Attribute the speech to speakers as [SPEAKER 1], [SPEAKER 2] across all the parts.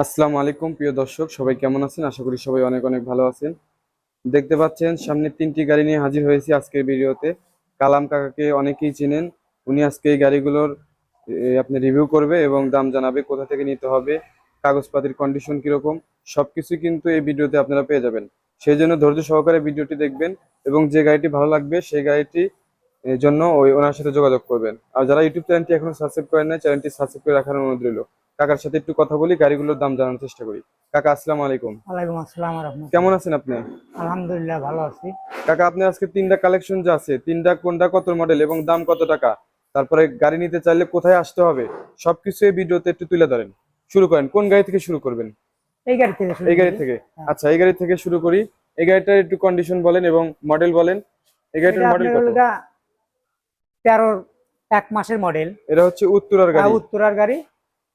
[SPEAKER 1] আসসালামু আলাইকুম প্রিয় দর্শক, সবাই কেমন আছেন? আশা করি সবাই অনেক অনেক ভালো আছেন। দেখতে পাচ্ছেন সামনে তিনটি গাড়ি নিয়ে হাজির হয়েছি আজকের ভিডিওতে। কালাম কাকাকে অনেকেই চেনেন। উনি আজকে এই গাড়িগুলোর আপনি রিভিউ করবে এবং দাম জানাবে, কোথা থেকে নিতে হবে, কাগজপাতির কন্ডিশন কিরকম, সবকিছু কিন্তু এই ভিডিওতে আপনারা পেয়ে যাবেন। সেই জন্য ধৈর্য সহকারে ভিডিওটি দেখবেন এবং যে গাড়িটি ভালো লাগবে সেই গাড়িটি এর জন্য ওনার সাথে যোগাযোগ করবেন। আর যারা ইউটিউব চ্যানেলটি এখনো সাবস্ক্রাইব করেন না, চ্যানেলটি সাবস্ক্রাইব করে রাখার অনুরোধ রইল। কাকার সাথে একটু কথা বলি, গাড়িগুলোর দাম জানার চেষ্টা করি। কাকা আসসালামু আলাইকুম।
[SPEAKER 2] ওয়ালাইকুম আসসালাম ওয়া রাহমাতুল্লাহ।
[SPEAKER 1] কেমন আছেন আপনি?
[SPEAKER 2] আলহামদুলিল্লাহ ভালো আছি।
[SPEAKER 1] কাকা, আপনি আজকে তিনটা কালেকশন যে আছে, তিনটা কোনটা কত মডেল এবং দাম কত টাকা, তারপরে গাড়ি নিতে চাইলে কোথায় আসতে হবে, সবকিছু এই ভিডিওতে একটু তুলে ধরেন। শুরু করেন, কোন গাড়ি থেকে শুরু করবেন?
[SPEAKER 2] এই গাড়ি থেকে শুরু
[SPEAKER 1] এই গাড়ি
[SPEAKER 2] করি।
[SPEAKER 1] থেকে।
[SPEAKER 2] হ্যাঁ।
[SPEAKER 1] আচ্ছা, এই গাড়ি থেকে শুরু করি। এই গাড়িটার একটু কন্ডিশন বলেন এবং মডেল বলেন। এই গাড়িটার
[SPEAKER 2] এটা
[SPEAKER 1] মডেল
[SPEAKER 2] আপনার
[SPEAKER 1] কত?
[SPEAKER 2] হলো গা 13 এক মাসের মডেল।
[SPEAKER 1] এটা হচ্ছে উত্তরার গাড়ি।
[SPEAKER 2] উত্তরার গাড়ি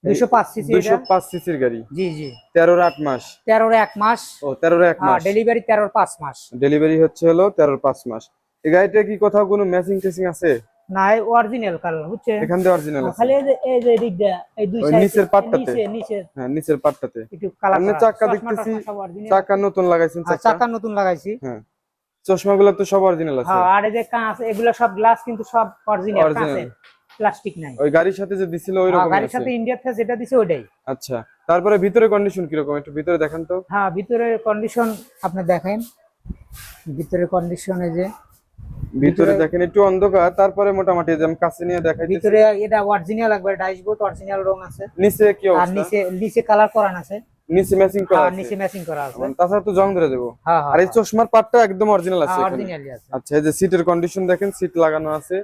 [SPEAKER 2] 205 সিসি এটা।
[SPEAKER 1] 205 সিসির গাড়ি।
[SPEAKER 2] জি জি।
[SPEAKER 1] 13 8 মাস।
[SPEAKER 2] 13 এক মাস।
[SPEAKER 1] ও 13 1 মাস।
[SPEAKER 2] ডেলিভারি 13 5 মাস।
[SPEAKER 1] ডেলিভারি হচ্ছে হলো 13 5 মাস। এই গাড়িটা কি কোথাও কোনো ম্যাচিং টেচিং আছে?
[SPEAKER 2] না, এই অরিজিনাল কালার হচ্ছে।
[SPEAKER 1] এখান দিয়ে অরিজিনাল আছে।
[SPEAKER 2] খালি এই যে দিকটা এই দুই
[SPEAKER 1] ওই
[SPEAKER 2] সাইড
[SPEAKER 1] নিচের পাটটাতে।
[SPEAKER 2] নিচে
[SPEAKER 1] হ্যাঁ, নিচের পাটটাতে।
[SPEAKER 2] একটু কালার
[SPEAKER 1] আপনি
[SPEAKER 2] করা।
[SPEAKER 1] চাকা
[SPEAKER 2] চশমা
[SPEAKER 1] দেখতেছি,
[SPEAKER 2] টশমা সব original।
[SPEAKER 1] চাকা নতুন লাগাইছেন।
[SPEAKER 2] চাকা নতুন লাগাইছি।
[SPEAKER 1] হ্যাঁ, চশমাগুলো তো সব অরিজিনাল আছে।
[SPEAKER 2] আর এই যে কাঁচ এগুলো সব গ্লাস কিন্তু সব অরিজিনাল
[SPEAKER 1] Original।
[SPEAKER 2] কাঁচের, প্লাস্টিক নাই।
[SPEAKER 1] ওই গাড়ির সাথে যে দিছিল ওই রকম
[SPEAKER 2] গাড়ির
[SPEAKER 1] আছে।
[SPEAKER 2] সাথে ইন্ডিয়া ফেস যেটা দিছে ওইটাই।
[SPEAKER 1] আচ্ছা, তারপরে ভিতরে কন্ডিশন কি রকম, একটু ভিতরে দেখান তো।
[SPEAKER 2] হ্যাঁ, ভিতরের কন্ডিশন আপনি দেখেন। ভিতরের কন্ডিশনে যে
[SPEAKER 1] ভিতরে দেখেন একটু অন্ধকার, তারপরে মোটামুটি যে আমি কাছে নিয়ে দেখাইতেছি।
[SPEAKER 2] ভিতরে এটা অরিজিনাল একবার ড্যাশবোর্ড অরিজিনাল রং আছে।
[SPEAKER 1] নিচে কি
[SPEAKER 2] আর
[SPEAKER 1] অবস্থা?
[SPEAKER 2] নিচে কালার করান আছে।
[SPEAKER 1] নিচে ম্যাচিং করা আছে।
[SPEAKER 2] নিচে ম্যাচিং করা আছে।
[SPEAKER 1] তাছাড়া তো জং ধরে দেবো।
[SPEAKER 2] হ্যাঁ
[SPEAKER 1] আর এই চশমার পাটটা একদম অরিজিনাল আছে এখানে।
[SPEAKER 2] অরিজিনালি আছে।
[SPEAKER 1] আচ্ছা, এই যে সিটের কন্ডিশন দেখেন, সিট লাগানো আছে,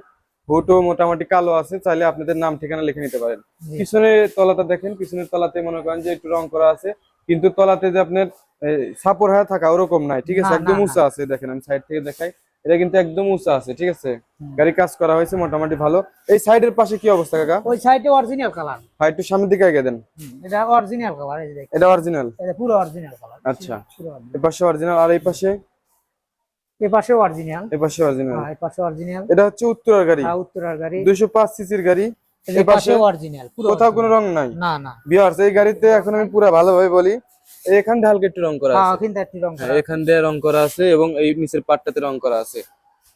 [SPEAKER 1] হুডও মোটামুটি কালো আছে, চাইলে আপনাদের নাম ঠিকানা লিখে নিতে পারেন।
[SPEAKER 2] জি।
[SPEAKER 1] পিছনের তলাটা দেখেন, পিছনের তলাতে মনে করেন যে একটু রং করা আছে, কিন্তু তলাতে যে আপনার সাপোর হয়ে থাকা ওরকম নাই, ঠিক আছে,
[SPEAKER 2] না,
[SPEAKER 1] একদম
[SPEAKER 2] না,
[SPEAKER 1] উঁচা আছে। দেখেন আমি সাইড থেকে দেখাই, এটা কিন্তু একদম উঁচা আছে, ঠিক আছে।
[SPEAKER 2] হুম।
[SPEAKER 1] গাড়ি কাজ করা হয়েছে মোটামুটি ভালো। এই সাইডের পাশে কি অবস্থা কাকা?
[SPEAKER 2] ওই সাইডে অরিজিনাল কালার।
[SPEAKER 1] ভাই একটু সামনের দিকে এগিয়ে দেন।
[SPEAKER 2] এটা অরিজিনাল কালার, এই যে দেখেন।
[SPEAKER 1] এটা অরিজিনাল।
[SPEAKER 2] এটা পুরো অরিজিনাল কালার।
[SPEAKER 1] আচ্ছা,
[SPEAKER 2] পুরো original।
[SPEAKER 1] এই পাশে অরিজিনাল, আর এই পাশে?
[SPEAKER 2] এই পাশে অরিজিনাল।
[SPEAKER 1] এই পাশে অরিজিনাল।
[SPEAKER 2] এই পাশে অরিজিনাল।
[SPEAKER 1] এটা হচ্ছে উত্তরার গাড়ি।
[SPEAKER 2] উত্তরার গাড়ি।
[SPEAKER 1] 205 সিসির গাড়ি।
[SPEAKER 2] এই পাশে অরিজিনাল পুরো।
[SPEAKER 1] কোথাও কোনো রং নাই।
[SPEAKER 2] না না।
[SPEAKER 1] ভিউয়ার্স, এই গাড়িতে এখন আমি পুরো ভালোভাবে বলি, এখান দিয়ে হালকা একটু রং করা আছে।
[SPEAKER 2] কিন্তু একটু রং করা।
[SPEAKER 1] হ্যাঁ, এখান দিয়ে রং করা আছে এবং এই নিচের পাটটাতে রং করা আছে।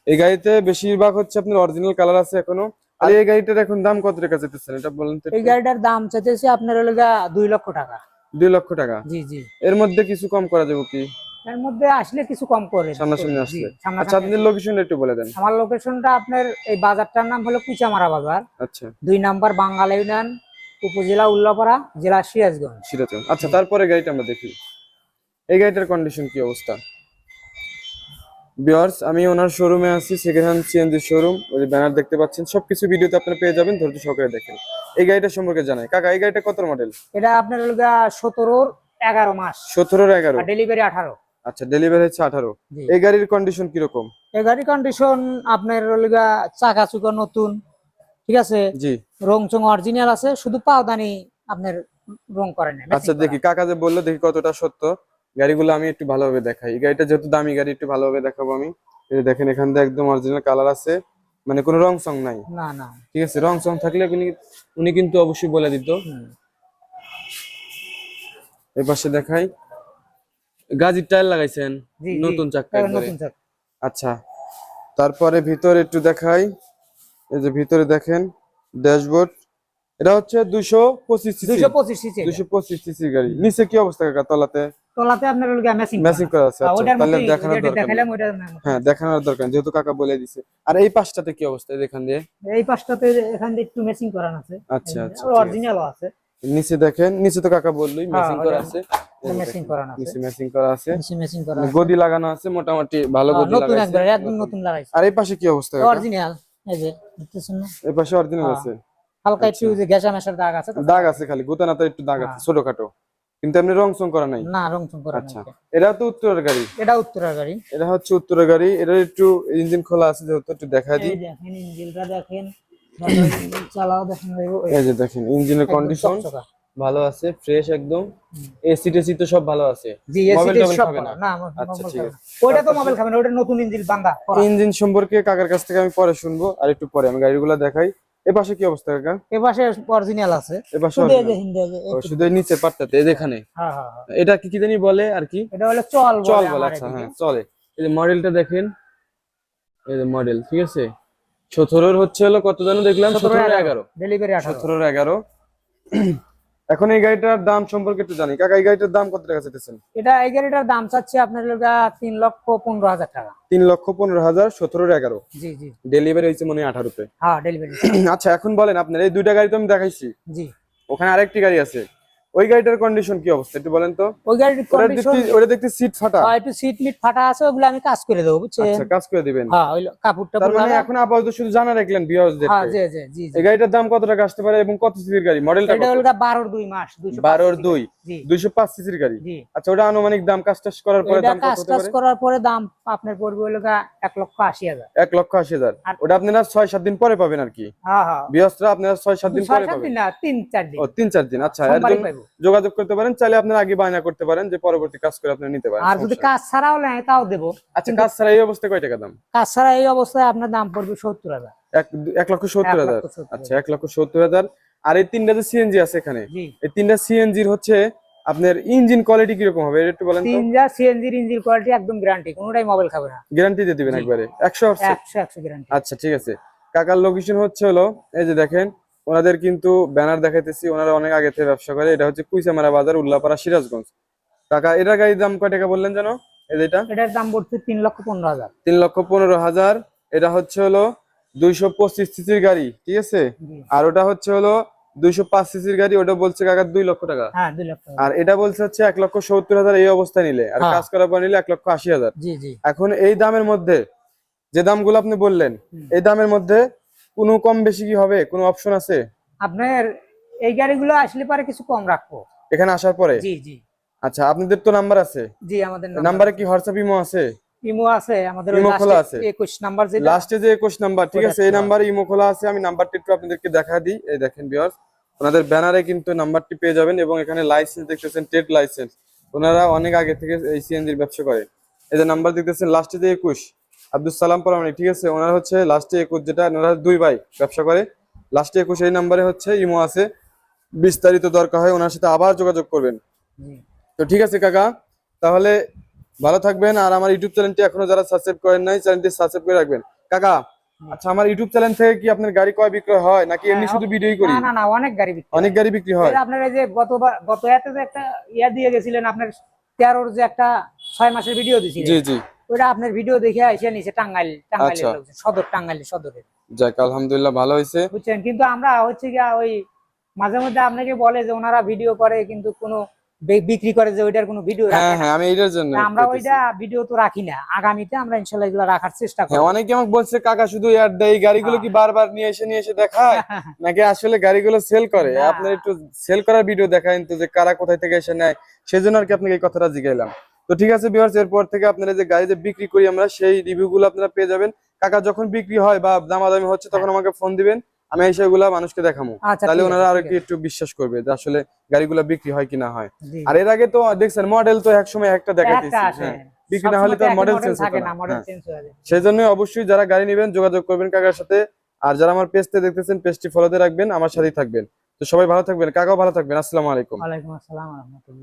[SPEAKER 1] এই গাড়িতে বেশিরভাগ হচ্ছে আপনার অরিজিনাল কালার আছে এখনো। আর এই গাড়িটার এখন দাম কত টাকা চাইতেছেন এটা বলেন তো
[SPEAKER 2] এই
[SPEAKER 1] একটু?
[SPEAKER 2] গাড়িটার দাম চাইতেছে আপনার হলো 2 লক্ষ টাকা।
[SPEAKER 1] 2 লক্ষ টাকা।
[SPEAKER 2] জি জি।
[SPEAKER 1] এর মধ্যে কিছু কম করা যাবে কি
[SPEAKER 2] এর মধ্যে আসলে কিছু কম করে
[SPEAKER 1] সামনাসামনি
[SPEAKER 2] জি,
[SPEAKER 1] আসলে?
[SPEAKER 2] সামনাসামনি
[SPEAKER 1] আচ্ছা, আপনাদের লোকেশনটা একটু বলে দেন।
[SPEAKER 2] আমার লোকেশনটা আপনার এই বাজারটার নাম হলো কুচামারা বাজার,
[SPEAKER 1] আচ্ছা,
[SPEAKER 2] 2 নাম্বার বাঙ্গাল ইউনিয়ন, উপজেলা উল্লাপাড়া, জেলা সিরাজগঞ্জ।
[SPEAKER 1] সিরাজগঞ্জ। আচ্ছা, তারপরে গাড়িটা আমরা দেখি। এই গাড়িটার কন্ডিশন কি অবস্থা? ভিউয়ার্স, আমি ওনার শোরুমে আছি, সেকেন্ড হ্যান্ড সিএনজি শোরুম। ওই যে ব্যানার দেখতে পাচ্ছেন, সবকিছু ভিডিওতে আপনারা পেয়ে যাবেন, ধৈর্য সহকারে দেখেন। এই গাড়িটা সম্পর্কে জানাই কাকা, এই গাড়িটা কত মডেল?
[SPEAKER 2] এটা আপনার হলো 17 11 মাস।
[SPEAKER 1] 17 11।
[SPEAKER 2] আর ডেলিভারি 18।
[SPEAKER 1] আচ্ছা, ডেলিভারি হচ্ছে 18।
[SPEAKER 2] জি।
[SPEAKER 1] এই গাড়ির কন্ডিশন কি রকম?
[SPEAKER 2] এই গাড়ির কন্ডিশন আপনার হলো চাকা চুকা নতুন, ঠিক আছে।
[SPEAKER 1] জি।
[SPEAKER 2] রং চং অরিজিনাল আছে, শুধু পাওদানি আপনার রং করে না।
[SPEAKER 1] আচ্ছা, দেখি কাকা যে বললো, দেখি কতটা সত্য। গাড়িগুলো আমি একটু ভালোভাবে দেখাই। এই গাড়িটা যেহেতু দামি গাড়ি, একটু ভালোভাবে দেখাবো আমি। এই যে দেখেন, এখান দিয়ে একদম অরিজিনাল কালার আছে, মানে কোনো রং সং নাই।
[SPEAKER 2] না না।
[SPEAKER 1] ঠিক আছে, রং সং থাকলে উনি কিন্তু অবশ্যই বলে দিত। এই পাশে দেখাই, গাজির টায়ার লাগাইছেন,
[SPEAKER 2] জি, জি।
[SPEAKER 1] নতুন চাকা একবারে।
[SPEAKER 2] নতুন চাকা।
[SPEAKER 1] আচ্ছা, তারপরে ভিতরে একটু দেখাই। এই যে ভিতরে দেখেন ড্যাশবোর্ড। এটা হচ্ছে 225 সিসি।
[SPEAKER 2] 225 সিসি।
[SPEAKER 1] 225 সিসি গাড়ি। নিচে কি অবস্থা কাকা? তলাতে
[SPEAKER 2] তলাতে আপনার হলো
[SPEAKER 1] ম্যাচিং করা আছে। আচ্ছা,
[SPEAKER 2] ওটার
[SPEAKER 1] তাহলে
[SPEAKER 2] মধ্যে
[SPEAKER 1] দেখানোর দরকার নেই।
[SPEAKER 2] দেখালাম ওটা।
[SPEAKER 1] হ্যাঁ, দেখানোর দরকার নেই, যেহেতু কাকা বলে দিছে। আর এই পাশটাতে কি অবস্থা এখান দিয়ে?
[SPEAKER 2] এই পাশটাতে এখান দিয়ে একটু ম্যাচিং করানো আছে।
[SPEAKER 1] আচ্ছা আচ্ছা,
[SPEAKER 2] অরিজিনালও আছে।
[SPEAKER 1] নিচে দেখেন, নিচে তো কাকা বললোই ম্যাচিং করা আছে।
[SPEAKER 2] ম্যাচিং করানো আছে।
[SPEAKER 1] নিচে ম্যাচিং করা আছে,
[SPEAKER 2] নিচে ম্যাচিং করা আছে।
[SPEAKER 1] গদি লাগানো আছে, মোটামুটি ভালো গদি
[SPEAKER 2] নতুন
[SPEAKER 1] লাগাইছে।
[SPEAKER 2] একবার একদম নতুন লাগাইছে।
[SPEAKER 1] আর এই পাশে কি অবস্থা কাকা?
[SPEAKER 2] অরিজিনাল। এই যে দেখতেছেন না?
[SPEAKER 1] এই পাশে অরিজিনাল আছে।
[SPEAKER 2] হালকা একটু যে গ্যাসা মেশার দাগ আছে তো।
[SPEAKER 1] দাগ আছে, খালি গুতানাতে একটু দাগ আছে ছোটখাটো, কিন্তু এমনি রং চং করা নাই।
[SPEAKER 2] না, রং চং করা
[SPEAKER 1] আচ্ছা,
[SPEAKER 2] নাই।
[SPEAKER 1] এটা তো উত্তরের গাড়ি।
[SPEAKER 2] এটা উত্তরার গাড়ি।
[SPEAKER 1] এটা হচ্ছে উত্তরের গাড়ি। এটা একটু ইঞ্জিন খোলা আছে, যেহেতু একটু দেখা দিই।
[SPEAKER 2] এই দেখেন ইঞ্জিনটা দেখেন, চালাও দেখেন।
[SPEAKER 1] এই যে দেখেন ইঞ্জিনের কন্ডিশন ভালো আছে, ফ্রেশ একদম। এসি টেসি তো সব ভালো আছে।
[SPEAKER 2] জি,
[SPEAKER 1] মোবাইল
[SPEAKER 2] এসি
[SPEAKER 1] টোবাইল
[SPEAKER 2] সব
[SPEAKER 1] খাবে না?
[SPEAKER 2] না।
[SPEAKER 1] আচ্ছা, ঠিক আছে।
[SPEAKER 2] ওইটা তো মোবাইল খাবে না, ওটা নতুন ইঞ্জিন বান্দা।
[SPEAKER 1] ইঞ্জিন সম্পর্কে কাকার কাছ থেকে আমি পরে শুনবো, আর একটু পরে আমি গাড়িগুলো দেখাই। এ পাশে কি অবস্থা কাকা?
[SPEAKER 2] এ পাশে অরিজিনাল আছে,
[SPEAKER 1] এ পাশে
[SPEAKER 2] শুধু এই যে
[SPEAKER 1] original?
[SPEAKER 2] হিন্দি আছে,
[SPEAKER 1] ও, শুধু এই নিচের পাটটাতে এই যে এখানে।
[SPEAKER 2] হ্যাঁ হ্যাঁ হ্যাঁ।
[SPEAKER 1] এটা কি কি জানি বলে আর কি?
[SPEAKER 2] এটা হলো চল
[SPEAKER 1] চল
[SPEAKER 2] বলে
[SPEAKER 1] বলে,
[SPEAKER 2] আমার
[SPEAKER 1] আচ্ছা
[SPEAKER 2] এদিকে।
[SPEAKER 1] হ্যাঁ চলে। এই যে মডেলটা দেখেন, এই যে মডেল, ঠিক আছে। 17 হচ্ছে হলো কত জানো দেখলাম, 17-11।
[SPEAKER 2] ডেলিভারি 18।
[SPEAKER 1] 17-11। এখন এই গাড়িটার দাম সম্পর্কে একটু জানি কাকা, এই গাড়িটার দাম কত টাকা চাইতেছেন?
[SPEAKER 2] এটা এই গাড়িটার দাম চাচ্ছে আপনার লগা 3,15,000 টাকা।
[SPEAKER 1] 3,15,000, 17-11।
[SPEAKER 2] জি জি।
[SPEAKER 1] ডেলিভারি হয়েছে মনে হয় 18-তে।
[SPEAKER 2] হ্যাঁ ডেলিভারি।
[SPEAKER 1] আচ্ছা এখন বলেন, আপনার এই দুইটা গাড়ি তো আমি দেখাইছি,
[SPEAKER 2] জি।
[SPEAKER 1] ওখানে আরেকটি গাড়ি আছে, ওই গাড়িটার কন্ডিশন কি অবস্থা একটু বলেন তো?
[SPEAKER 2] ওই গাড়ির কন্ডিশন,
[SPEAKER 1] ওটা দেখতে সিট ফাটা।
[SPEAKER 2] একটু সিট মিট ফাটা আছে, ওগুলো আমি কাজ করে দেবো বুঝছেন।
[SPEAKER 1] আচ্ছা কাজ করে দিবেন।
[SPEAKER 2] হ্যাঁ ওই কাপড়টা
[SPEAKER 1] তার মানে
[SPEAKER 2] পুরো।
[SPEAKER 1] এখন আপাতত শুধু জানা রাখলেন ভিউয়ার্সদের।
[SPEAKER 2] হ্যাঁ জি জি জি জি।
[SPEAKER 1] এই গাড়িটার দাম কত টাকা আসতে পারে এবং কত সিসির গাড়ি, মডেলটা
[SPEAKER 2] এটা
[SPEAKER 1] কত?
[SPEAKER 2] হলো 12/2 মাস
[SPEAKER 1] 12-2,
[SPEAKER 2] জি
[SPEAKER 1] 205 সিসির গাড়ি।
[SPEAKER 2] জি।
[SPEAKER 1] আচ্ছা ওটা আনুমানিক দাম কাজ টাজ করার পরে
[SPEAKER 2] এটা
[SPEAKER 1] দাম কত
[SPEAKER 2] কাজ
[SPEAKER 1] হতে
[SPEAKER 2] টাজ
[SPEAKER 1] পারে?
[SPEAKER 2] করার পরে দাম আপনার পড়বে হলো 1,80,000।
[SPEAKER 1] 1,80,000।
[SPEAKER 2] আর-
[SPEAKER 1] ওটা আপনারা 6-7 দিন পরে পাবেন আর কি।
[SPEAKER 2] হ্যাঁ হ্যাঁ।
[SPEAKER 1] ভিউয়ার্সরা আপনারা 6-7 দিন পরে
[SPEAKER 2] 6-7
[SPEAKER 1] পাবেন।
[SPEAKER 2] দিন না, 3-4 দিন।
[SPEAKER 1] ও 3-4 দিন, আচ্ছা এর
[SPEAKER 2] সোমবারই
[SPEAKER 1] জন্য
[SPEAKER 2] পাইবো।
[SPEAKER 1] যোগাযোগ করতে পারেন, চাইলে আপনারা আগে বায়না করতে পারেন যে পরবর্তী কাজ করে আপনি নিতে পারেন।
[SPEAKER 2] আর যদি
[SPEAKER 1] সমস্যা নেই।
[SPEAKER 2] কাজ ছাড়াও নেয় তাও দেবো।
[SPEAKER 1] আচ্ছা কাজ ছাড়া এই অবস্থায় কয় টাকা দাম?
[SPEAKER 2] কাজ ছাড়া এই অবস্থায় আপনার দাম পড়বে 70,000।
[SPEAKER 1] 1,70,000।
[SPEAKER 2] 1,70,000।
[SPEAKER 1] আচ্ছা 1,70,000। আর এই তিনটা যে সিএনজি আছে এখানে,
[SPEAKER 2] জি।
[SPEAKER 1] এই তিনটা সিএনজির হচ্ছে আপনার ইঞ্জিন কোয়ালিটি কিরকম হবে এটা একটু বলেন তো?
[SPEAKER 2] তিনটা সিএনজির ইঞ্জিন কোয়ালিটি একদম গ্যারান্টি, কোনোটাই মোবাইল খাবে না।
[SPEAKER 1] গ্যারান্টি দিয়ে দিবেন
[SPEAKER 2] জি।
[SPEAKER 1] একবারে 100%?
[SPEAKER 2] 100 গ্যারান্টি।
[SPEAKER 1] আচ্ছা ঠিক আছে। কাকার লোকেশন হচ্ছে হলো এই যে দেখেন, ওনাদের কিন্তু ব্যানার দেখাইতেছি, ওনারা অনেক আগে থেকে ব্যবসা করে। এটা হচ্ছে কুইসামারা বাজার, উল্লাপাড়া, সিরাজগঞ্জ। কাকা এটা গাড়ির দাম কয় টাকা বললেন জানো? এই যেটা
[SPEAKER 2] এটার দাম পড়ছে 3,15,000।
[SPEAKER 1] 3,15,000। এটা হচ্ছে হলো 225 সিসির গাড়ি, ঠিক আছে।
[SPEAKER 2] জি।
[SPEAKER 1] আর ওটা হচ্ছে হলো 205 সিসির গাড়ি, ওটা বলছে কাকা 2 লক্ষ টাকা।
[SPEAKER 2] হ্যাঁ 2 লাখ টাকা।
[SPEAKER 1] আর এটা বলছে হচ্ছে 1,70,000 এই অবস্থায় নিলে, আর
[SPEAKER 2] হ্যাঁ।
[SPEAKER 1] কাজ করার পর নিলে 1,80,000।
[SPEAKER 2] জি জি।
[SPEAKER 1] এখন এই দামের মধ্যে যে দামগুলো আপনি বললেন,
[SPEAKER 2] হুম।
[SPEAKER 1] এই দামের মধ্যে কোনো কম বেশি কি হবে, কোনো অপশন আছে
[SPEAKER 2] আপনার এই গাড়িগুলো আসলে পারে কিছু কম রাখবো।
[SPEAKER 1] এখানে আসার পরে?
[SPEAKER 2] জি জি
[SPEAKER 1] আচ্ছা আপনাদের তো নাম্বার আছে,
[SPEAKER 2] জি। আমাদের
[SPEAKER 1] নাম্বারে কি হোয়াটসঅ্যাপ ইমো আছে?
[SPEAKER 2] ইমো আছে, আমাদের ওই
[SPEAKER 1] ইমো খোলা আছে?
[SPEAKER 2] 21 নাম্বার যেটা।
[SPEAKER 1] লাস্টে যে 21 নাম্বার, ঠিক আছে, এই নাম্বারে ইমো খোলা আছে। আমি নাম্বারটি একটু আপনাদেরকে দেখা দিই। এই দেখেন ভিউয়ার্স, ওনাদের ব্যানারে কিন্তু নাম্বারটি পেয়ে যাবেন এবং এখানে লাইসেন্স দেখতেছেন, ট্রেড লাইসেন্স। ওনারা অনেক আগে থেকে এই সিএনজির ব্যবসা করে। এই যে নাম্বার দেখতেছেন লাস্টে যে 21, আব্দুল সালাম পরামানিক, ঠিক আছে। ওনারা হচ্ছে লাস্টে 21, যেটা ওনারা দুই ভাই ব্যবসা করে, লাস্টে 21 এই নাম্বারে হচ্ছে ইমো আছে। বিস্তারিত দরকার হয় ওনার সাথে আবার যোগাযোগ করবেন।
[SPEAKER 2] জি।
[SPEAKER 1] তো ঠিক আছে কাকা, তাহলে ভালো থাকবেন। আর আমার ইউটিউব চ্যানেলটি এখনো যারা সাবস্ক্রাইব করেন নাই, চ্যানেলটি সাবস্ক্রাইব করে রাখবেন কাকা। আচ্ছা আমার ইউটিউব চ্যানেল থেকে কি আপনার গাড়ি ক্রয় বিক্রয় হয় নাকি এমনি শুধু ভিডিওই করি?
[SPEAKER 2] না না না, অনেক গাড়ি বিক্রি হয়।
[SPEAKER 1] অনেক গাড়ি বিক্রি হয়।
[SPEAKER 2] এই আপনার এই যে গত ইয়াতে যে একটা ইয়া দিয়ে গেছিলেন আপনার 13-র যে একটা 6 মাসের ভিডিও দিছিলেন,
[SPEAKER 1] জি জি।
[SPEAKER 2] ওটা আপনার ভিডিও দেখে এসে নিচে টাঙ্গাইলের
[SPEAKER 1] আচ্ছা।
[SPEAKER 2] লোকজন, টাঙ্গাইলের সদরের,
[SPEAKER 1] যাক আলহামদুলিল্লাহ ভালো হয়েছে।
[SPEAKER 2] বুঝছেন। কিন্তু আমরা হচ্ছে গিয়া ওই মাঝে মধ্যে আপনাকে বলে যে ওনারা ভিডিও করে কিন্তু কোনো বিক্রি করে, যে ওইটার কোনো ভিডিও
[SPEAKER 1] হ্যাঁ
[SPEAKER 2] রাখে না।
[SPEAKER 1] হ্যাঁ, আমি এটার জন্য
[SPEAKER 2] আমরা
[SPEAKER 1] বলতেছি।
[SPEAKER 2] ওইটা ভিডিও তো রাখি না। আগামীতে আমরা ইনশাআল্লাহ এগুলো রাখার চেষ্টা
[SPEAKER 1] হ্যাঁ
[SPEAKER 2] করব।
[SPEAKER 1] অনেকে আমাকে বলছে কাকা শুধু এয়ার দেয়, এই গাড়িগুলো কি বারবার নিয়ে এসে দেখায় নাকি আসলে গাড়িগুলো সেল করে?
[SPEAKER 2] না।
[SPEAKER 1] আপনার একটু সেল করার ভিডিও দেখায় তো, যে কারা কোথায় থেকে এসে নেয়, সেজন্য আর কি আপনাকে এই কথাটা জিজ্ঞাইলাম। তো ঠিক আছে ভিউয়ার্স, এরপর থেকে আপনারা যে গাড়ি যে বিক্রি করি আমরা, সেই রিভিউ গুলো আপনারা পেয়ে যাবেন। কাকা যখন বিক্রি হয় বা দামাদামি হচ্ছে তখন আমাকে ফোন দিবেন, আমি এই সেগুলা মানুষকে দেখাবো।
[SPEAKER 2] আচ্ছা,
[SPEAKER 1] তাহলে
[SPEAKER 2] ঠিক
[SPEAKER 1] ওনারা
[SPEAKER 2] আছে,
[SPEAKER 1] আর
[SPEAKER 2] ঠিক
[SPEAKER 1] কি একটু বিশ্বাস করবে যে আসলে গাড়িগুলো বিক্রি হয় কি না হয়।
[SPEAKER 2] জি।
[SPEAKER 1] আর এর আগে তো দেখছেন মডেল তো এক সময় একটা
[SPEAKER 2] একটা
[SPEAKER 1] দেখাইতেছি,
[SPEAKER 2] আসে।
[SPEAKER 1] হ্যাঁ, বিক্রি না হলে তো
[SPEAKER 2] সবসময়
[SPEAKER 1] মডেল
[SPEAKER 2] একই
[SPEAKER 1] চেঞ্জ
[SPEAKER 2] থাকে
[SPEAKER 1] হতো
[SPEAKER 2] না,
[SPEAKER 1] না।
[SPEAKER 2] মডেল
[SPEAKER 1] হ্যাঁ,
[SPEAKER 2] চেঞ্জ হয়ে যায়।
[SPEAKER 1] সেই জন্য অবশ্যই যারা গাড়ি নেবেন যোগাযোগ করবেন কাকার সাথে। আর যারা আমার পেজতে দেখতেছেন, পেজটি ফলোতে রাখবেন, আমার সাথেই থাকবেন। তো সবাই ভালো থাকবেন, কাকাও ভালো থাকবেন। আসসালামু আলাইকুম।
[SPEAKER 2] ওয়ালাইকুম আসসালাম ওয়া রাহমাতুল্লাহ।